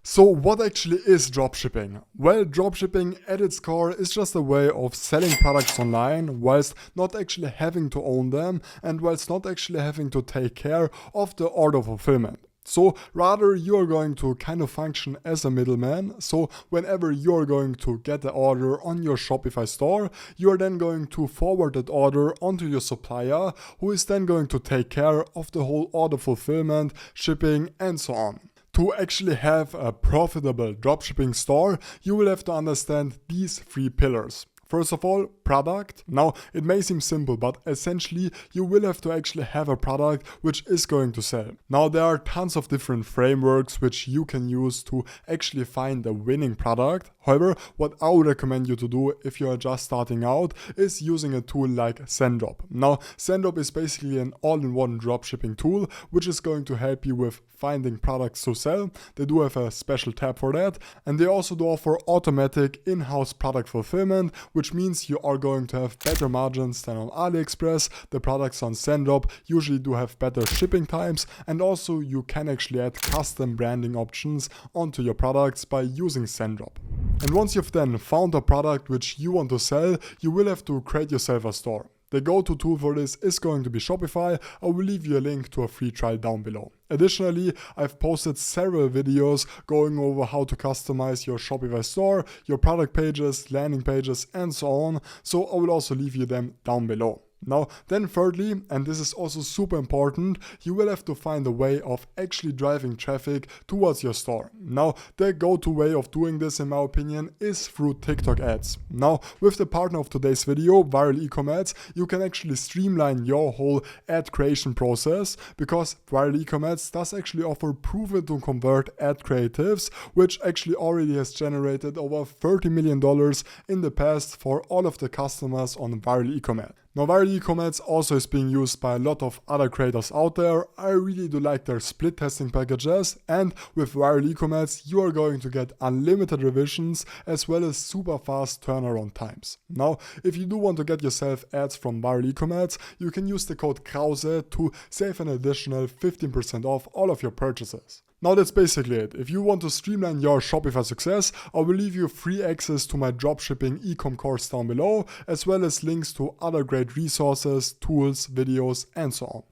So what actually is dropshipping? Well, dropshipping at its core is just a way of selling products online whilst not actually having to own them and whilst not actually having to take care of the order fulfillment. So rather you are going to kind of function as a middleman. So whenever you're going to get the order on your Shopify store, you are then going to forward that order onto your supplier, who is then going to take care of the whole order fulfillment, shipping, and so on. To actually have a profitable dropshipping store, you will have to understand these three pillars. First of all, product. Now, it may seem simple, but essentially you will have to actually have a product which is going to sell. Now, there are tons of different frameworks which you can use to actually find a winning product. However, what I would recommend you to do if you are just starting out is using a tool like Sendrop. Now, Sendrop is basically an all-in-one dropshipping tool which is going to help you with finding products to sell. They do have a special tab for that, and they also do offer automatic in-house product fulfillment, which means you are going to have better margins than on AliExpress. The products on Sendrop usually do have better shipping times, and also you can actually add custom branding options onto your products by using Sendrop. And once you've then found a product which you want to sell, you will have to create yourself a store. The go-to tool for this is going to be Shopify. I will leave you a link to a free trial down below. Additionally, I've posted several videos going over how to customize your Shopify store, your product pages, landing pages, and so on. So I will also leave you them down below. Now, then thirdly, and this is also super important, you will have to find a way of actually driving traffic towards your store. Now, the go-to way of doing this, in my opinion, is through TikTok ads. Now, with the partner of today's video, Viral E-commerce, you can actually streamline your whole ad creation process, because Viral E-commerce does actually offer proven to convert ad creatives, which actually already has generated over $30 million in the past for all of the customers on Viral E-commerce. Now, Viral E-commerce also is being used by a lot of other creators out there. I really do like their split testing packages, and with Viral E-commerce you are going to get unlimited revisions as well as super fast turnaround times. Now, if you do want to get yourself ads from Viral E-commerce, you can use the code Krause to save an additional 15% off all of your purchases. Now that's basically it. If you want to streamline your Shopify success, I will leave you free access to my dropshipping e-com course down below, as well as links to other great resources, tools, videos, and so on.